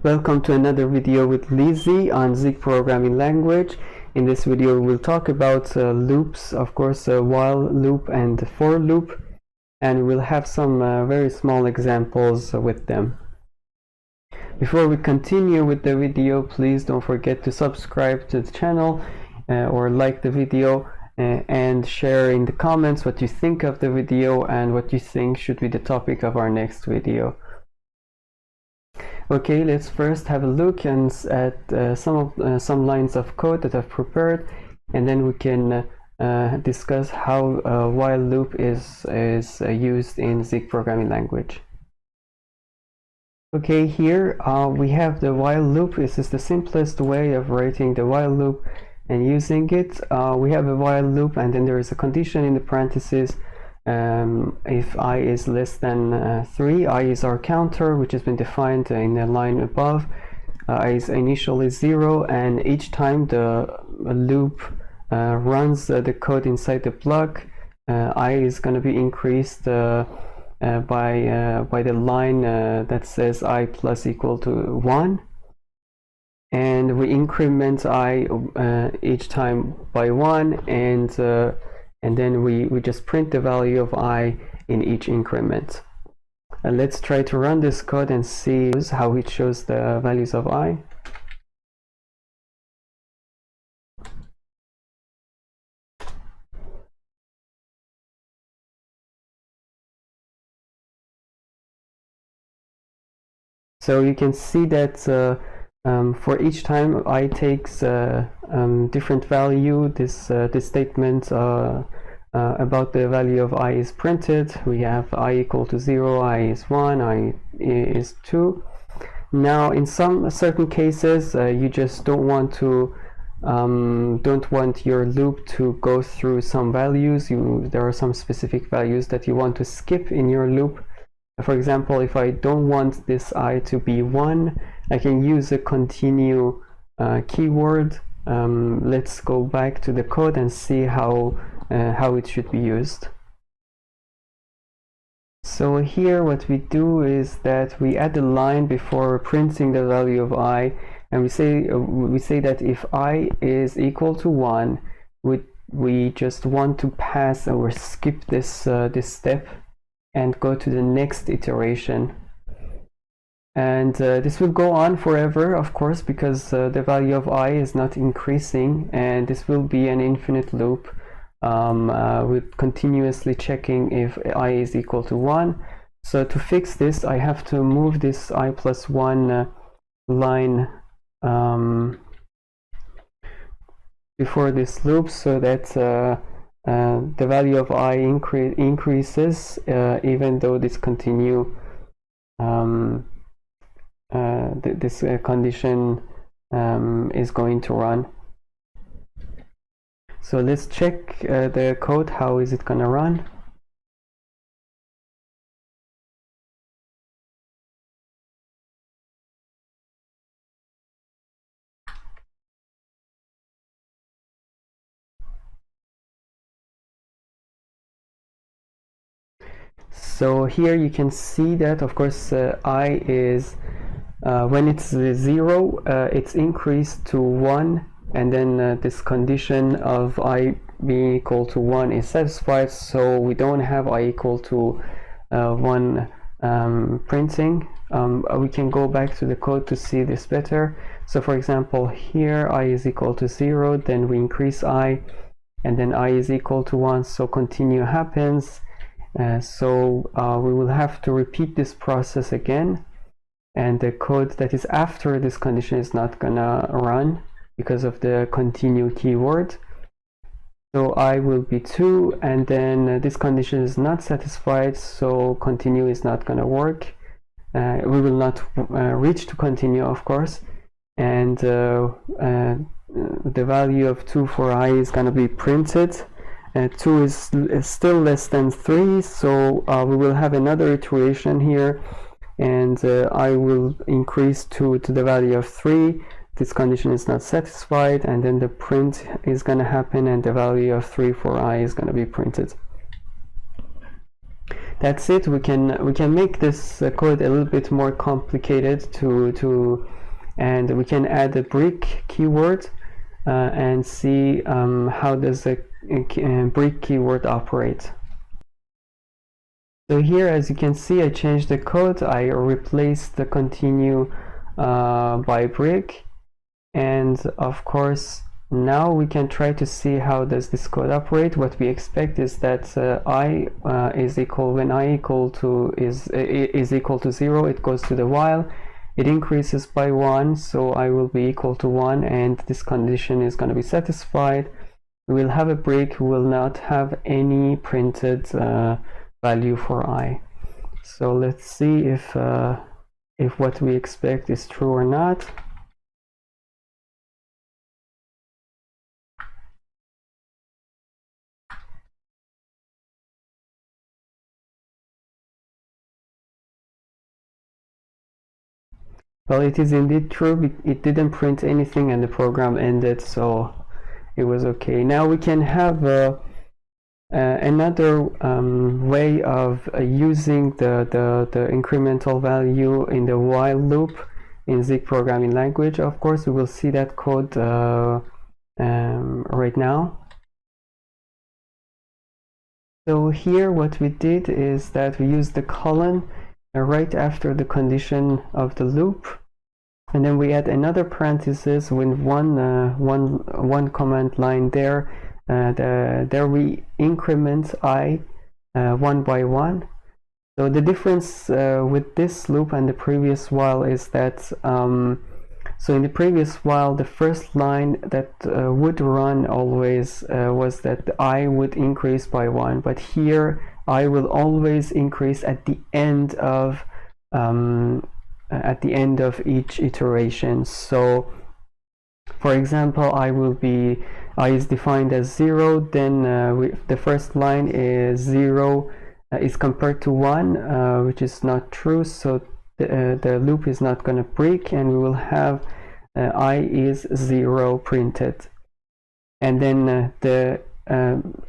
Welcome to another video with Leasy on Zig programming language. In this video we'll talk about loops, of course a while loop and for loop, and we'll have some very small examples with them. Before we continue with the video, please don't forget to subscribe to the channel or like the video and share in the comments what you think of the video and what you think should be the topic of our next video. Okay, let's first have a look at some lines of code that I've prepared, and then we can discuss how a while loop is used in Zig programming language. Okay, here we have the while loop. This is the simplest way of writing the while loop and using it. We have a while loop, and then there is a condition in the parentheses. If I is less than 3, I is our counter, which has been defined in the line above. I is initially 0, and each time the loop runs the code inside the block, I is going to be increased by the line that says I plus equal to 1, and we increment I each time by 1, and then we just print the value of I in each increment. Let's try to run this code and see how it shows the values of I. So you can see that for each time I takes different value, this statement about the value of I is printed. We have I equal to 0, I is 1, I is 2. Now in some certain cases you just don't want your loop to go through some values. There are some specific values that you want to skip in your loop. For example, if I don't want this I to be 1, I can use a continue keyword. Let's go back to the code and see how it should be used. So here what we do is that we add a line before printing the value of I, and we say that if I is equal to 1, we just want to pass or skip this step and go to the next iteration. And this will go on forever, of course, because the value of I is not increasing, and this will be an infinite loop with continuously checking if I is equal to 1. So to fix this, I have to move this I plus 1 line before this loop, so that the value of I increases even though this continue this condition is going to run. So let's check the code. How is it gonna run? So here you can see that, of course, I is when it's 0, it's increased to 1, and then this condition of I being equal to 1 is satisfied, so we don't have I equal to 1 printing. We can go back to the code to see this better. So for example, here I is equal to 0, then we increase I, and then I is equal to 1, so continue happens. So we will have to repeat this process again, and the code that is after this condition is not gonna run because of the continue keyword. So I will be 2, and then this condition is not satisfied, so continue is not gonna work. We will not reach to continue, of course, and the value of 2 for I is gonna be printed. 2 is still less than 3, so we will have another iteration here, and I will increase 2 to the value of 3. This condition is not satisfied, and then the print is going to happen, and the value of 3 for I is going to be printed. that's it. We can make this code a little bit more complicated and we can add a brick keyword and see how does the brick keyword operate. So here, as you can see, I changed the code. I replaced the continue by brick, and of course now we can try to see how does this code operate. What we expect is that when I equal to is equal to 0, it goes to the while, it increases by 1, so I will be equal to 1, and this condition is going to be satisfied. We will have a break. We will not have any printed value for I. So let's see if what we expect is true or not. Well, it is indeed true. It didn't print anything and the program ended, so it was okay. Now we can have another way of using the incremental value in the while loop in Zig programming language. Of course, we will see that code right now. So here what we did is that we used the colon right after the condition of the loop, and then we add another parenthesis with one command line there. There we increment I 1 by 1. So the difference with this loop and the previous while is that so in the previous while, the first line that would run always was that I would increase by 1, but here I will always increase at the end of each iteration. So for example, I is defined as 0, then the first line is 0 is compared to 1, which is not true, so the loop is not going to break, and we will have I is 0 printed. And then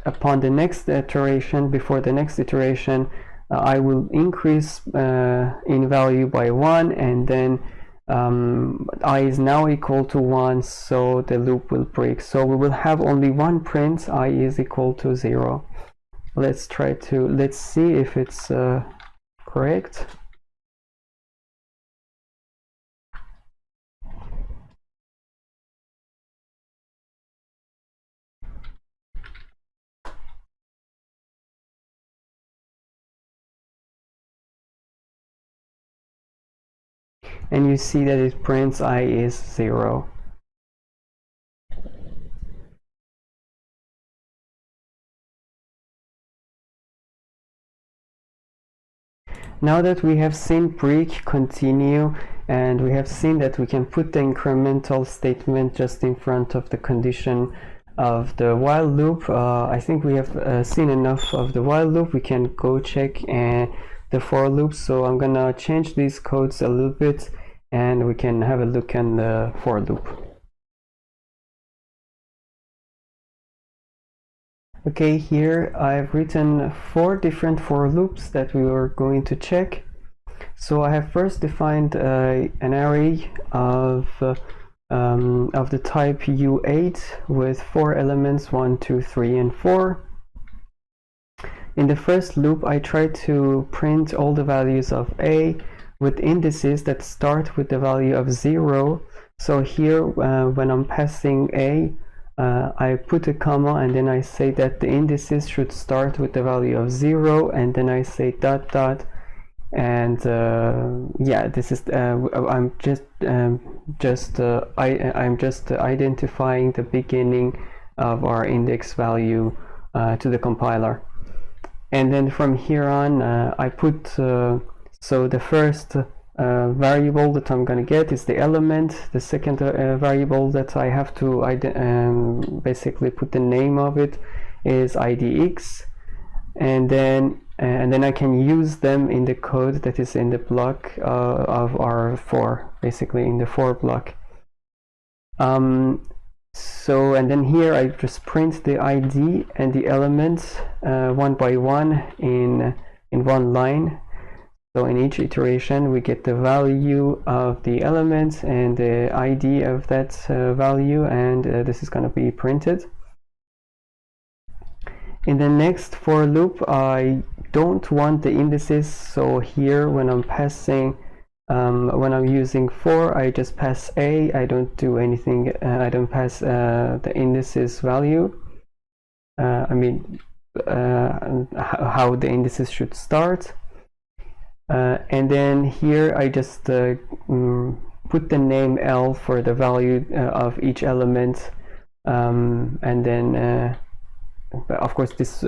upon the next iteration, before the next iteration, I will increase in value by 1, and then I is now equal to 1, so the loop will break. So we will have only one print, I is equal to 0. Let's see if it's correct. And you see that it prints I is 0. Now that we have seen break, continue, and we have seen that we can put the incremental statement just in front of the condition of the while loop, I think we have seen enough of the while loop. We can go check the for loop. So I'm gonna change these codes a little bit, and we can have a look at the for loop. Okay, here I've written 4 different for loops that we were going to check. So I have first defined an array of the type U8 with 4 elements, 1, 2, 3, and 4. In the first loop, I try to print all the values of A with indices that start with the value of 0. So here, when I'm passing A, I put a comma, and then I say that the indices should start with the value of 0, and then I say dot dot, and yeah, this is I'm just identifying the beginning of our index value to the compiler. And then from here on, I put so the first variable that I'm going to get is the element. The second variable that I have to basically put the name of it is idx, and then I can use them in the code that is in the block of our for, basically in the for block. So, and then here I just print the ID and the elements 1 by 1 in in one line. So in each iteration we get the value of the element and the ID of that value, and this is going to be printed. In the next for loop, I don't want the indices, so here when I'm passing when I'm using for, I just pass a, I don't do anything, I don't pass the indices value, I mean how the indices should start. And then here I just put the name L for the value of each element, and then of course this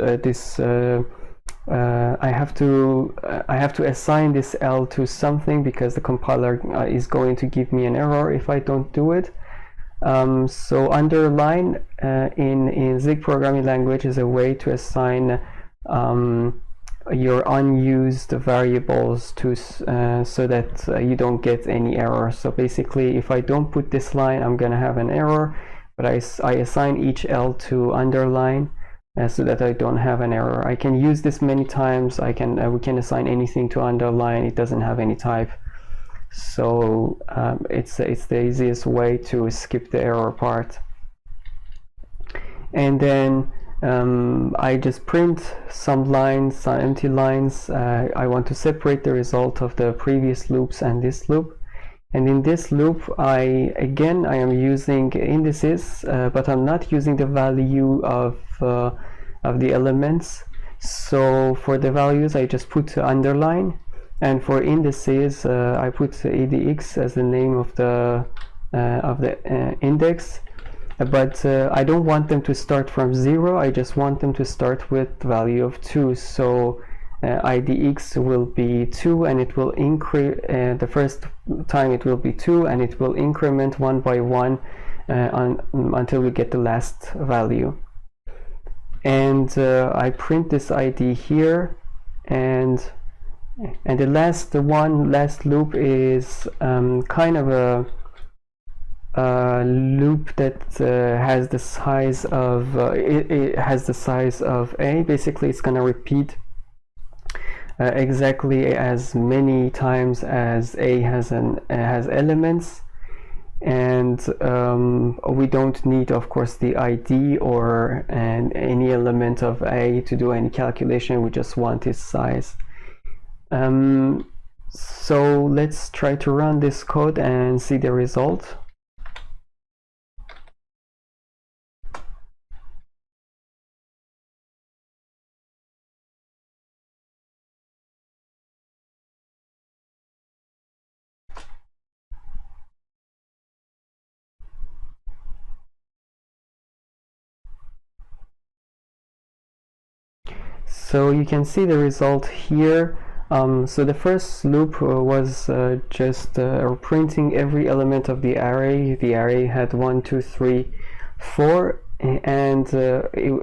I have to assign this L to something, because the compiler is going to give me an error if I don't do it. So underline in Zig programming language is a way to assign your unused variables to so that you don't get any error. So basically, if I don't put this line, I'm gonna have an error, but I assign each L to underline so that I don't have an error. I can use this many times. We can assign anything to underline. It doesn't have any type, so it's the easiest way to skip the error part. And then I just print some lines, some empty lines. I want to separate the result of the previous loops and this loop. And in this loop, I am using indices, but I'm not using the value of the elements. So for the values, I just put underline, and for indices, I put ADX as the name of the index. But I don't want them to start from 0, I just want them to start with value of 2. So IDX will be 2, and it will increase, the first time it will be 2, and it will increment one by one until we get the last value. And I print this ID here, and the last loop is kind of a loop that has the size of it has the size of a. Basically, it's going to repeat exactly as many times as a has elements, and we don't need, of course, the ID or any element of a to do any calculation. We just want its size. So let's try to run this code and see the result. So you can see the result here. So the first loop was just printing every element of the array. The array had 1, 2, 3, 4, and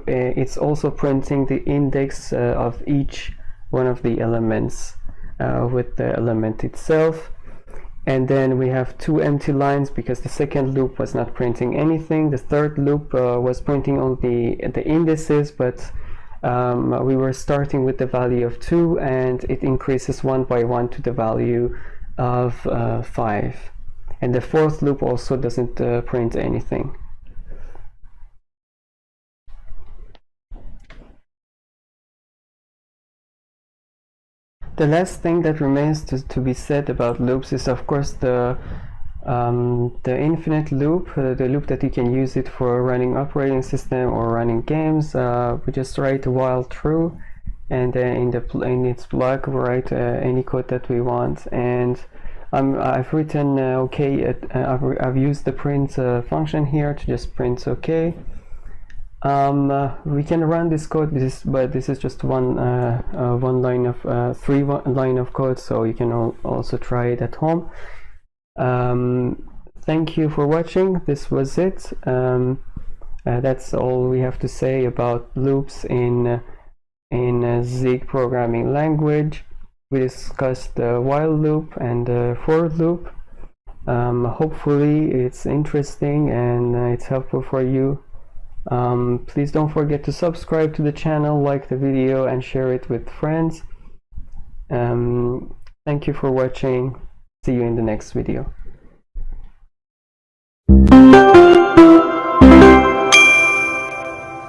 it's also printing the index of each one of the elements with the element itself. And then we have 2 empty lines because the second loop was not printing anything. The third loop was printing only the indices, but we were starting with the value of 2, and it increases one by one to the value of 5. And the fourth loop also doesn't print anything. The last thing that remains to be said about loops is, of course, the infinite loop, the loop that you can use it for running operating system or running games. We just write while true, and in its block we write any code that we want. And I've written OK. I've used the print function here to just print OK. We can run this code, but this is just one line of three line of code, so you can also try it at home. Thank you for watching. This was it. That's all we have to say about loops in Zig programming language. We discussed the while loop and the for loop. Hopefully it's interesting and it's helpful for you. Please don't forget to subscribe to the channel, like the video, and share it with friends. Thank you for watching. See you in the next video.